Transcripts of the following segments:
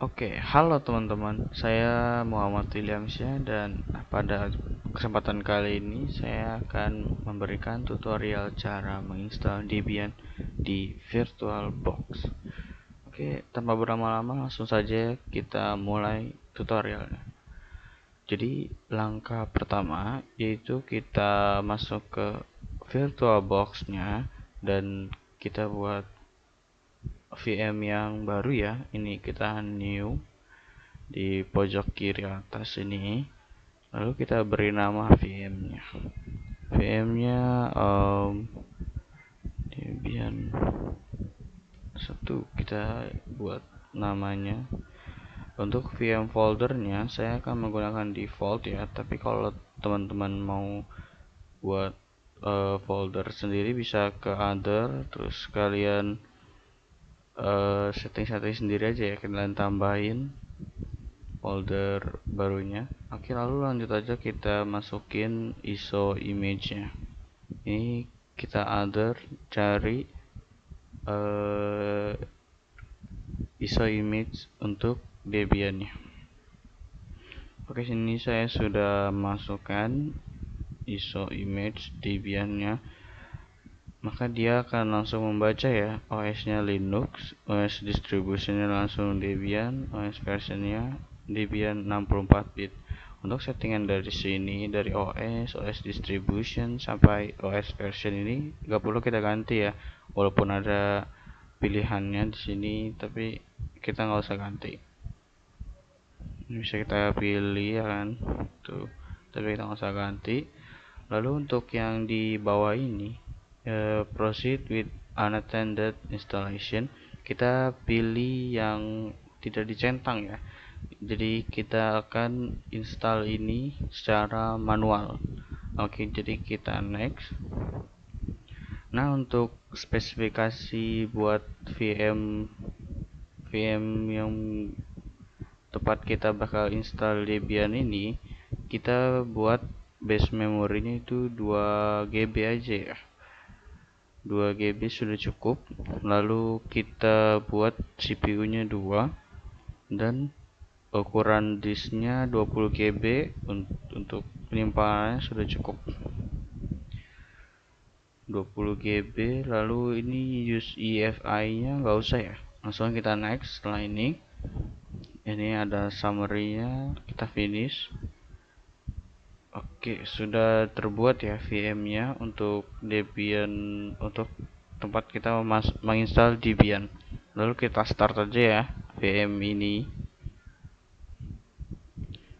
Oke, halo teman-teman. Saya Muhammad Williamsyah dan pada kesempatan kali ini saya akan memberikan tutorial cara menginstal Debian di VirtualBox. Oke, tanpa berlama-lama langsung saja kita mulai tutorialnya. Jadi, langkah pertama yaitu kita masuk ke VirtualBox-nya dan kita buat VM yang baru ya. Ini kita new di pojok kiri atas ini, lalu kita beri nama VM-nya Debian 1 kita buat namanya. Untuk VM foldernya saya akan menggunakan default ya, tapi kalau teman-teman mau buat folder sendiri bisa ke other, terus kalian setting-setting sendiri aja ya, kalian tambahin folder barunya. Oke, lalu lanjut aja kita masukin ISO image-nya. Ini kita other, cari ISO image untuk Debian-nya. Oke, sini saya sudah masukkan ISO image Debian-nya. Maka dia akan langsung membaca ya, OS-nya Linux, OS distributionnya langsung Debian, OS versionnya Debian 64 bit. Untuk settingan dari sini, dari OS distribution sampai OS version ini nggak perlu kita ganti ya, walaupun ada pilihannya di sini, tapi kita nggak usah ganti. Ini bisa kita pilih ya kan, tuh, tapi kita nggak usah ganti. Lalu untuk yang di bawah ini, proceed with unattended installation, kita pilih yang tidak dicentang ya. Jadi kita akan install ini secara manual. Oke, jadi kita next. Nah, untuk spesifikasi buat VM yang tepat kita bakal install Debian ini, kita buat base memorinya itu 2 GB aja ya. 2 GB sudah cukup. Lalu kita buat CPU-nya 2 dan ukuran disknya 20 GB. Untuk penyimpanannya sudah cukup 20 GB. Lalu ini use EFI-nya nggak usah ya, langsung kita next. Setelah ini ada summary-nya, kita finish. Oke, sudah terbuat ya VM-nya untuk Debian, untuk tempat kita menginstal Debian. Lalu kita start aja ya VM ini.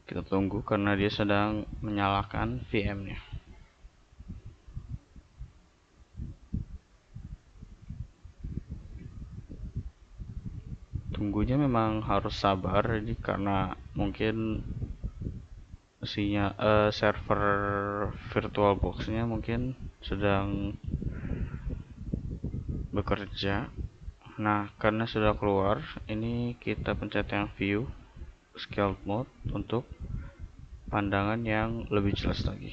Kita tunggu karena dia sedang menyalakan VM-nya. Tunggunya memang harus sabar ini karena mungkin server VirtualBox-nya mungkin sedang bekerja. Nah, karena sudah keluar, ini kita pencet yang view scale mode untuk pandangan yang lebih jelas lagi.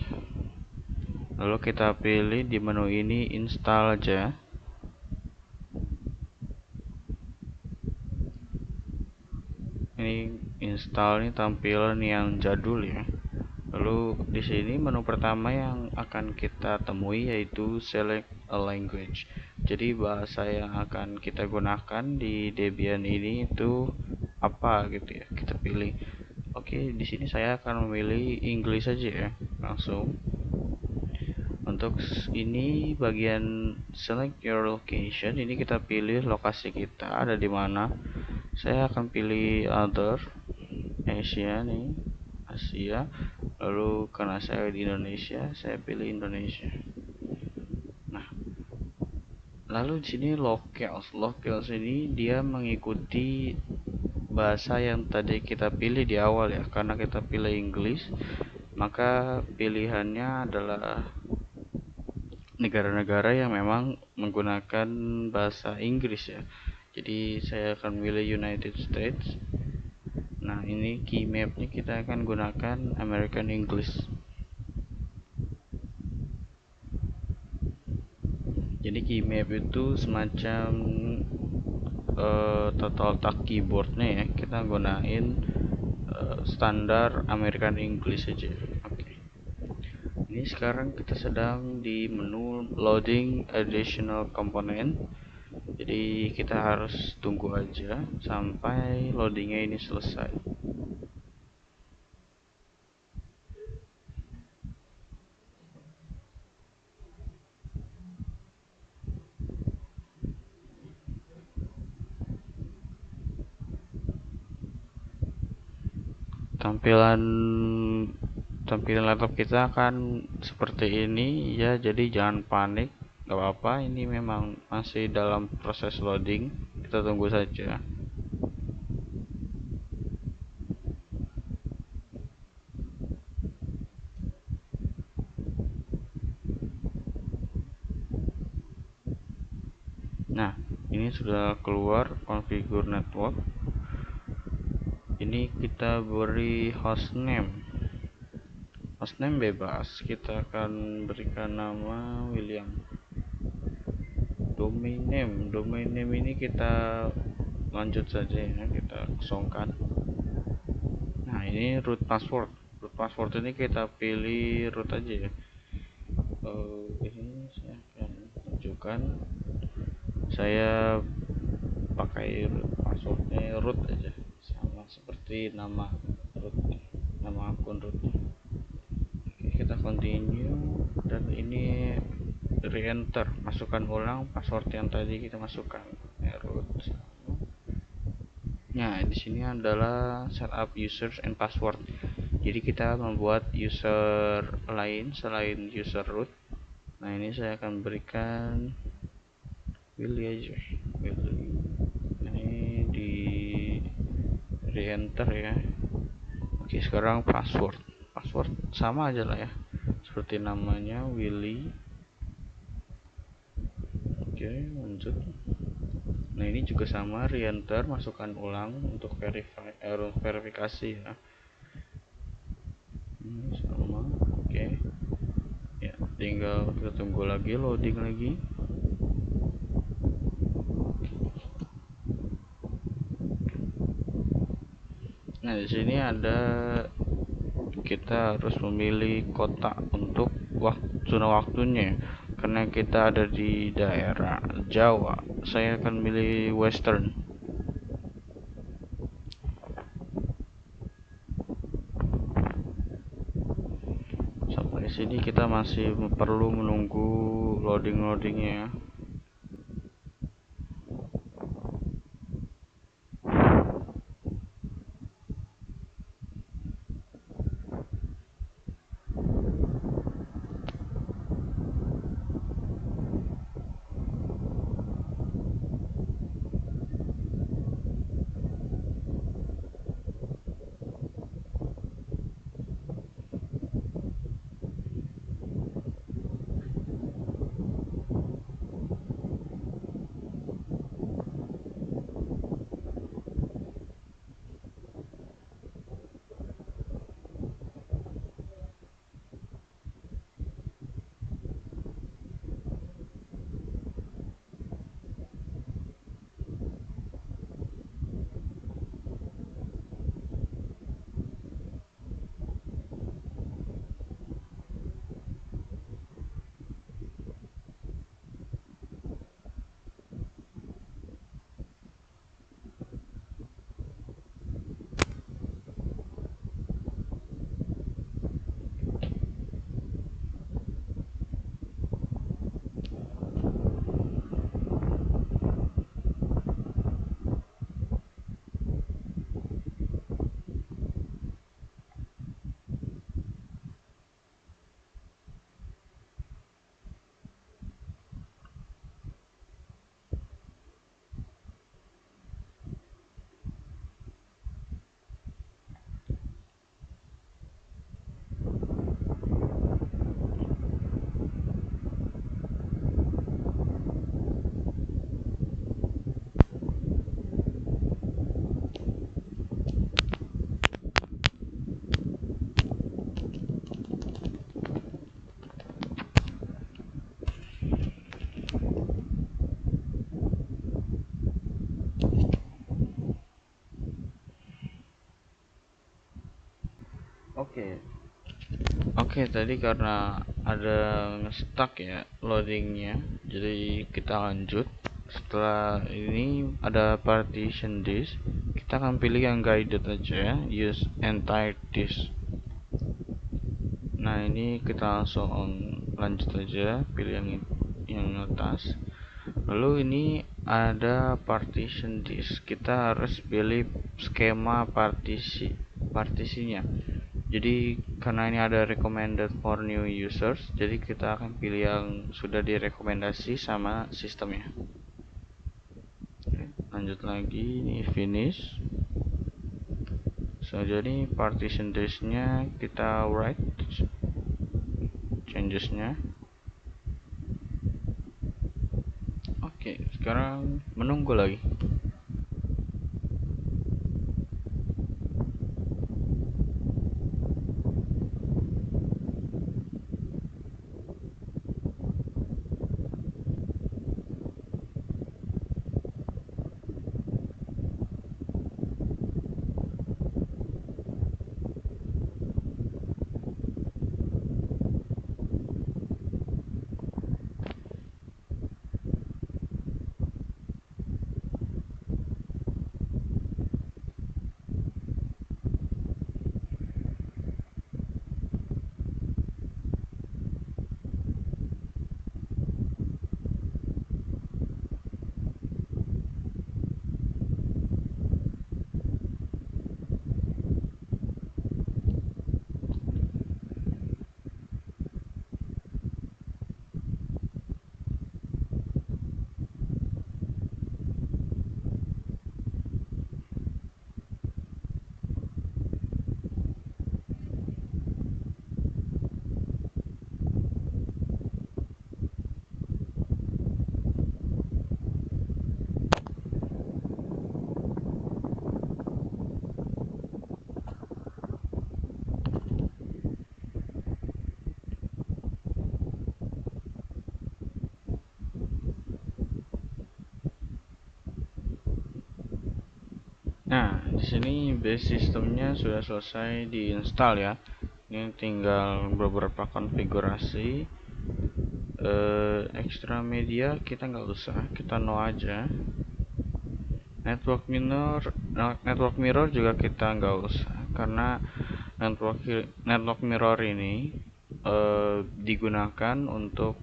Lalu kita pilih di menu ini install aja. Ini install, ini tampilan yang jadul ya. Lalu di sini menu pertama yang akan kita temui yaitu select a language. Jadi bahasa yang akan kita gunakan di Debian ini itu apa gitu ya. Kita pilih. Oke, di sini saya akan memilih English saja ya. Langsung. Untuk ini bagian select your location, ini kita pilih lokasi kita ada di mana. Saya akan pilih other, Asia nih, Asia. Lalu karena saya di Indonesia, saya pilih Indonesia. Nah, lalu di sini locales ini dia mengikuti bahasa yang tadi kita pilih di awal ya. Karena kita pilih English, maka pilihannya adalah negara-negara yang memang menggunakan bahasa Inggris ya. Jadi saya akan pilih United States. Nah, ini key map-nya kita akan gunakan American English. Jadi key map itu semacam tata letak keyboardnya ya, kita gunain standar American English aja. Oke. Ini sekarang kita sedang di menu loading additional component. Jadi kita harus tunggu aja sampai loadingnya ini selesai. Tampilan tampilan laptop kita akan seperti ini ya, jadi jangan panik, gak apa-apa, ini memang masih dalam proses loading, kita tunggu saja. Nah, ini sudah keluar configure network. Ini kita beri hostname bebas, kita akan berikan nama William. Domain name ini kita lanjut saja ya, kita kosongkan. Nah, ini root password ini kita pilih root aja ya. Ini saya akan tunjukkan, saya pakai passwordnya root aja, sama seperti nama rootnya, nama akun rootnya. Oke, kita continue, dan ini re-enter, masukkan ulang password yang tadi kita masukkan, root. Nah, di sini adalah setup users and password. Jadi kita membuat user lain selain user root. Nah, ini saya akan berikan Willy aja, Willy. Ini di re-enter ya. Oke, sekarang password sama aja lah ya, seperti namanya Willy. Oke, lanjut. Nah, ini juga sama, re-enter, masukkan ulang untuk verifikasi ya. Ini sama. Oke ya, tinggal kita tunggu lagi, loading lagi. Nah, di sini ada, kita harus memilih kota untuk zona waktunya, karena kita ada di daerah Jawa. Saya akan milih Western. Sampai sini kita masih perlu menunggu loadingnya. Oke, tadi karena ada stuck ya loadingnya, jadi kita lanjut. Setelah ini ada partition disk, kita akan pilih yang guided aja, use entire disk. Nah, ini kita langsung lanjut aja, pilih yang atas. Lalu ini ada partition disk, kita harus pilih skema partisinya. Jadi karena ini ada recommended for new users, jadi kita akan pilih yang sudah direkomendasi sama sistemnya. Oke, lanjut lagi, ini finish. Jadi partition disk-nya kita write changes-nya. Oke, sekarang menunggu lagi. Nah, di sini base sistemnya sudah selesai diinstal ya. Ini tinggal beberapa konfigurasi. Extra media kita nggak usah, kita no aja. Network mirror juga kita nggak usah, karena network mirror ini digunakan untuk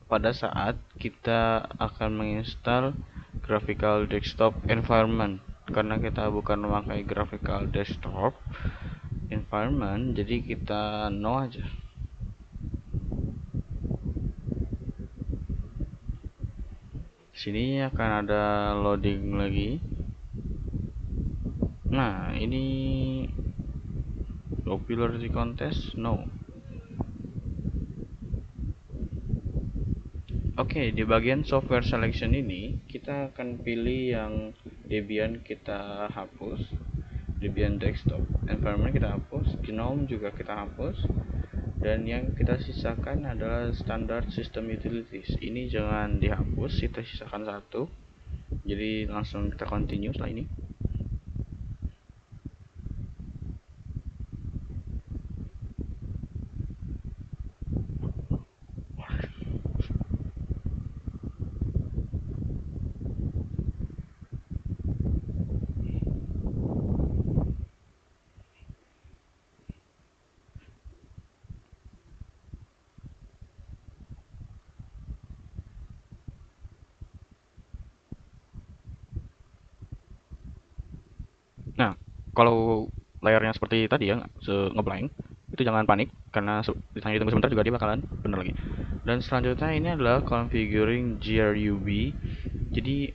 pada saat kita akan menginstal graphical desktop environment. Karena kita bukan memakai graphical desktop environment, jadi kita no aja. Sini akan ada loading lagi. Nah, ini popularity contest, no. Oke, di bagian software selection ini kita akan pilih yang Debian kita hapus, Debian desktop environment kita hapus, GNOME juga kita hapus, dan yang kita sisakan adalah standard system utilities. Ini jangan dihapus, kita sisakan satu. Jadi langsung kita continue setelah ini. Nah, kalau layarnya seperti tadi ya, ngeblank, itu jangan panik, karena ditanya tunggu sebentar juga dia bakalan bener lagi. Dan selanjutnya ini adalah configuring grub. Jadi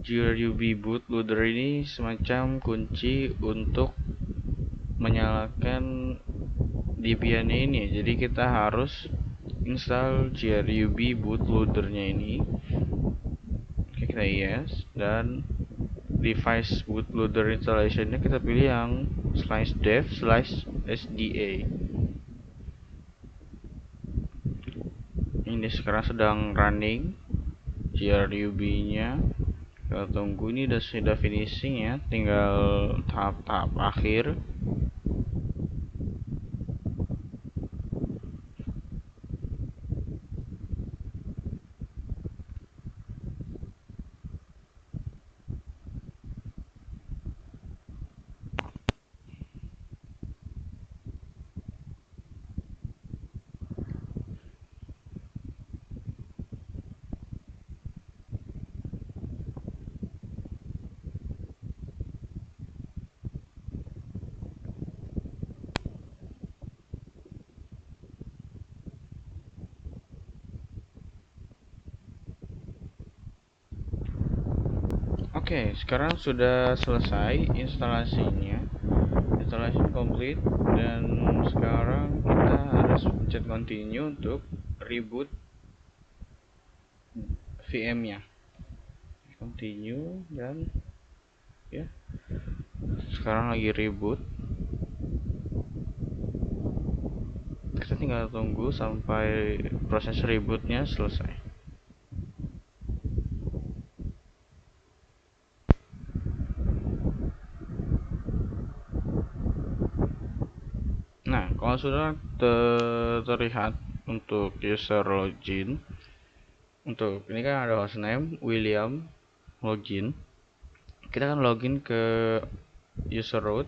grub bootloader ini semacam kunci untuk menyalakan Debian ini. Jadi kita harus install grub bootloadernya ini. Oke, kita yes, dan device bootloader installationnya kita pilih yang /dev/sda. Ini sekarang sedang running grub nya. Kita tunggu, ini sudah finishing ya, tinggal tahap-tahap akhir. Oke, sekarang sudah selesai instalasi komplit, dan sekarang kita harus pencet continue untuk reboot VM-nya. Continue, dan ya, sekarang lagi reboot. Kita tinggal tunggu sampai proses rebootnya selesai. Nah, kalau sudah terlihat untuk user login, untuk ini kan ada hostname William login. Kita akan login ke user root,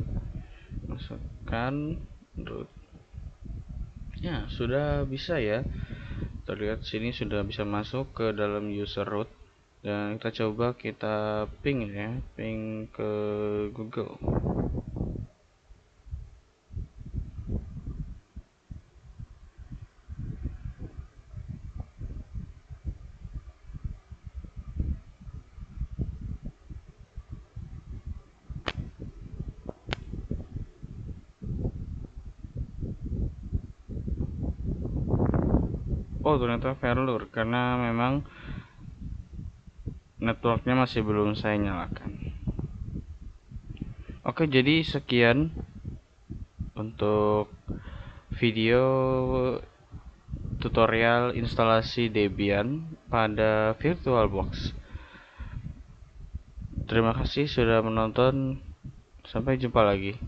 masukkan root. Ya, sudah bisa ya. Terlihat sini sudah bisa masuk ke dalam user root, dan kita coba kita ping ya, ping ke Google. Oh, ternyata failure karena memang networknya masih belum saya nyalakan. Oke, jadi sekian untuk video tutorial instalasi Debian pada VirtualBox. Terima kasih sudah menonton. Sampai jumpa lagi.